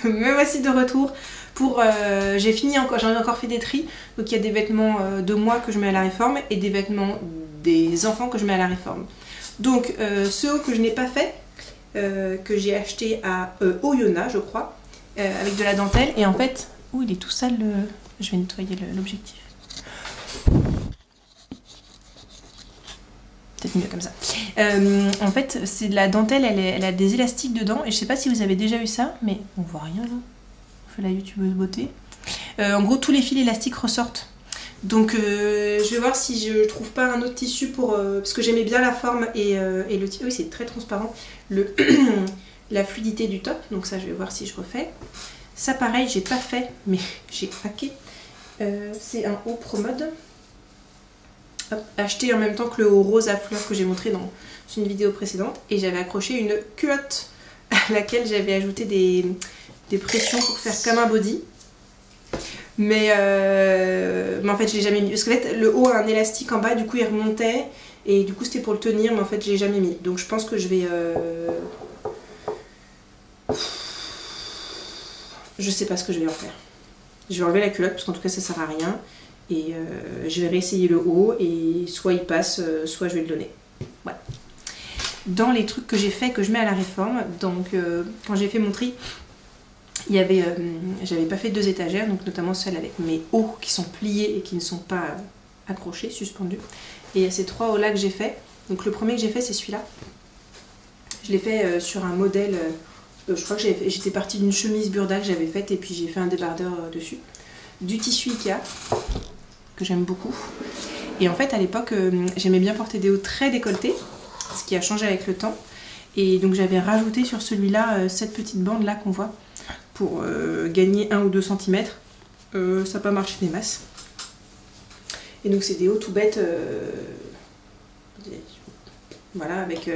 Me voici de retour pour... j'ai fini encore, j'en ai encore fait des tris. Donc il y a des vêtements de moi que je mets à la réforme et des vêtements des enfants que je mets à la réforme. Donc ce haut que je n'ai pas fait, que j'ai acheté à Oyonnax je crois, avec de la dentelle. Et en fait, il est tout sale, je vais nettoyer l'objectif. Peut-être mieux comme ça. En fait, c'est de la dentelle, elle a des élastiques dedans. Et je sais pas si vous avez déjà eu ça, mais on voit rien là. On fait la youtubeuse beauté. En gros, tous les fils élastiques ressortent. Donc je vais voir si je trouve pas un autre tissu pour... parce que j'aimais bien la forme et le tissu. Oui, c'est très transparent. La fluidité du top. Donc ça, je vais voir si je refais. Ça, pareil, j'ai pas fait, mais j'ai craqué. C'est un haut Promode. Acheté en même temps que le haut rose à fleurs que j'ai montré dans une vidéo précédente. Et j'avais accroché une culotte à laquelle j'avais ajouté des pressions pour faire comme un body. Mais en fait je l'ai jamais mis. Parce que en fait, le haut a un élastique en bas, du coup il remontait. Et du coup c'était pour le tenir, mais en fait je l'ai jamais mis. Donc je pense que je vais... Je sais pas ce que je vais en faire. Je vais enlever la culotte parce qu'en tout cas ça sert à rien. Et je vais réessayer le haut et soit il passe, soit je vais le donner. Voilà. Dans les trucs que j'ai fait, que je mets à la réforme, donc quand j'ai fait mon tri, il y avait, j'avais pas fait 2 étagères, donc notamment celle avec mes hauts qui sont pliés et qui ne sont pas accrochés, suspendus. Et il y a ces 3 hauts là que j'ai fait. Donc le premier que j'ai fait c'est celui-là. Je l'ai fait sur un modèle, je crois que j'étais partie d'une chemise burda que j'avais faite et puis j'ai fait un débardeur dessus. Du tissu Ikea, que j'aime beaucoup. Et en fait à l'époque j'aimais bien porter des hauts très décolletés, ce qui a changé avec le temps. Et donc j'avais rajouté sur celui-là cette petite bande là qu'on voit pour gagner 1 ou 2 cm. Ça n'a pas marché des masses. Et donc c'est des hauts tout bêtes, voilà, avec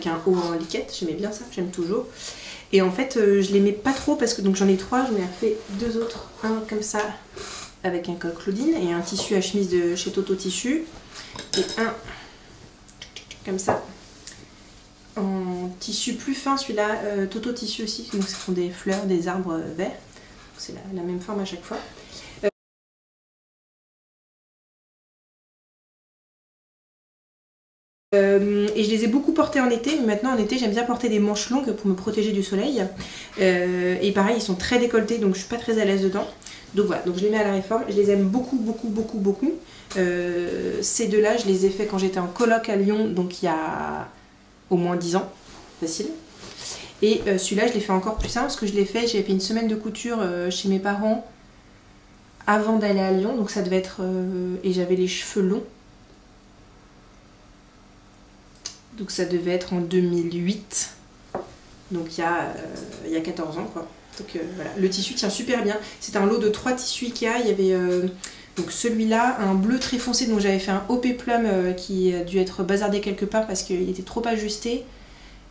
un haut en liquette. J'aimais bien ça, j'aime toujours. Et en fait je les mets pas trop parce que donc j'en ai 3, j'en ai refait 2 autres. Un comme ça avec un col Claudine et un tissu à chemise de chez Toto Tissu. Et un comme ça en tissu plus fin, celui-là Toto Tissu aussi, donc ce sont des fleurs, des arbres verts, c'est la même forme à chaque fois. Et je les ai beaucoup portés en été, mais maintenant en été j'aime bien porter des manches longues pour me protéger du soleil. Et pareil, ils sont très décolletés, donc je suis pas très à l'aise dedans. Donc voilà, donc je les mets à la réforme, je les aime beaucoup, beaucoup, beaucoup, beaucoup. Ces deux-là, je les ai fait quand j'étais en coloc à Lyon, donc il y a au moins 10 ans, facile. Et celui-là, je l'ai fait encore plus simple, parce que j'avais fait une semaine de couture chez mes parents avant d'aller à Lyon, donc ça devait être... et j'avais les cheveux longs. Donc ça devait être en 2008, donc il y a 14 ans quoi. Donc voilà, le tissu tient super bien. C'est un lot de 3 tissus Ikea, il y avait donc celui-là, un bleu très foncé dont j'avais fait un OP Plum qui a dû être bazardé quelque part parce qu'il était trop ajusté.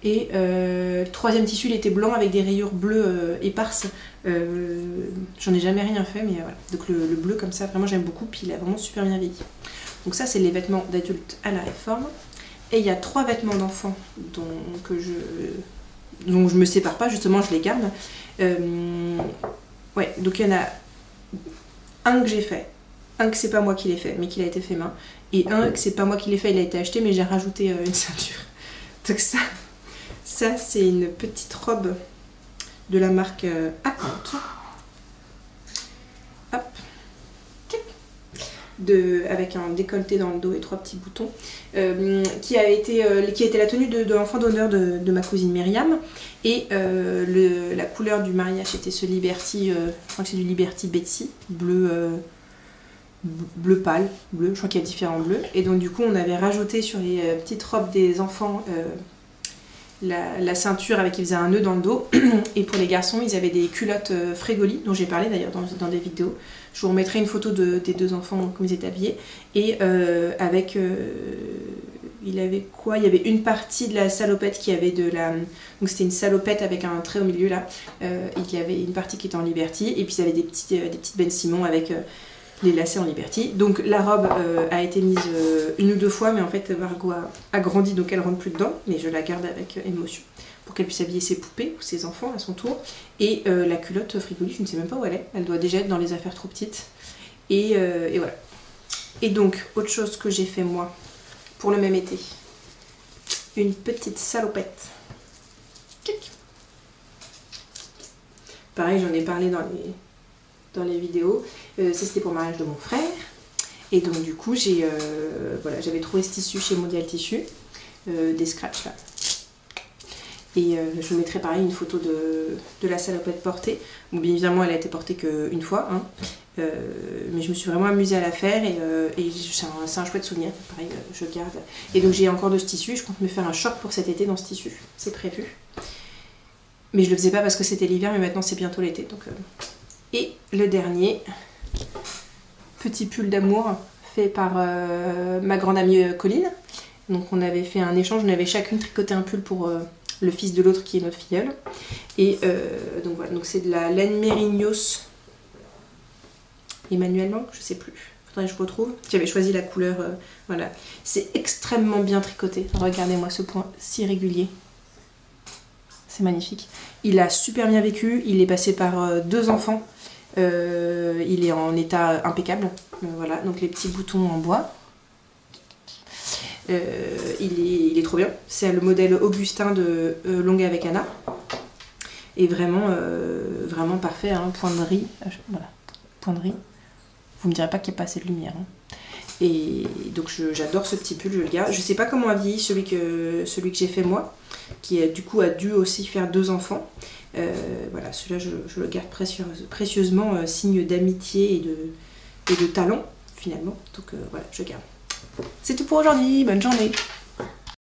Et le troisième tissu il était blanc avec des rayures bleues éparses. J'en ai jamais rien fait, mais voilà. Donc le bleu comme ça, vraiment j'aime beaucoup, puis il a vraiment super bien vieilli. Donc ça c'est les vêtements d'adultes à la réforme. Et il y a 3 vêtements d'enfants dont je me sépare pas, justement je les garde. Ouais, donc il y en a un que j'ai fait, un que c'est pas moi qui l'ai fait, mais qu'il a été fait main, et un que c'est pas moi qui l'ai fait, il a été acheté, mais j'ai rajouté une ceinture. Donc ça c'est une petite robe de la marque Acante. Hop. Avec un décolleté dans le dos et 3 petits boutons, qui a été la tenue de l'enfant d'honneur de ma cousine Myriam. Et la couleur du mariage était ce Liberty, je crois que c'est du Liberty Betsy, bleu pâle, bleu, je crois qu'il y a différents bleus. Et donc du coup on avait rajouté sur les petites robes des enfants la ceinture avec qui faisait un nœud dans le dos. Et pour les garçons ils avaient des culottes Frégoli, dont j'ai parlé d'ailleurs dans des vidéos. Je vous remettrai une photo des 2 enfants comme ils étaient habillés. Et avec... il avait quoi? Il y avait une partie de la salopette qui avait de la... Donc c'était une salopette avec un trait au milieu là. Et il y avait une partie qui était en Liberty. Et puis il y avait des petites Ben Simon avec les lacets en Liberty. Donc la robe a été mise 1 ou 2 fois. Mais en fait Margot a grandi donc elle rentre plus dedans. Mais je la garde avec émotion. pour qu'elle puisse habiller ses poupées ou ses enfants à son tour. Et la culotte Frigoli, je ne sais même pas où elle est. Elle doit déjà être dans les affaires trop petites. Et voilà. Et donc, autre chose que j'ai fait moi pour le même été. Une petite salopette. Pareil, j'en ai parlé dans les vidéos. Ça, c'était pour le mariage de mon frère. Et donc, du coup, voilà, j'avais trouvé ce tissu chez Mondial Tissu. Des scratchs, là. Et je vous mettrai pareil une photo de la salopette portée. Bon, bien évidemment, elle a été portée qu'une fois. Hein. Mais je me suis vraiment amusée à la faire et c'est un chouette souvenir. Pareil, je garde. Et donc j'ai encore de ce tissu et je compte me faire un short pour cet été dans ce tissu. C'est prévu. Mais je le faisais pas parce que c'était l'hiver, mais maintenant c'est bientôt l'été. Donc, Et le dernier, petit pull d'amour fait par ma grande amie Colline. Donc on avait fait un échange, on avait chacune tricoté un pull pour le fils de l'autre qui est notre filleule. Et donc voilà, donc c'est de la laine Mérignos Emmanuel Lang, je sais plus. Faudrait que je retrouve. J'avais choisi la couleur, voilà. C'est extrêmement bien tricoté. Regardez-moi ce point si régulier. C'est magnifique. Il a super bien vécu. Il est passé par 2 enfants. Il est en état impeccable. Voilà, donc les petits boutons en bois. Il est trop bien. C'est le modèle Augustin de Longue avec Anna. Et vraiment, vraiment parfait. Hein. Point de riz. Voilà. Point de riz. Vous me direz pas qu'il n'y a pas assez de lumière. Hein. Et donc j'adore ce petit pull, je le garde. Je sais pas comment a vieilli celui que j'ai fait moi, qui du coup a dû aussi faire 2 enfants. Voilà, celui-là je le garde précieusement, signe d'amitié et de talent finalement. Donc voilà, je garde. C'est tout pour aujourd'hui, bonne journée.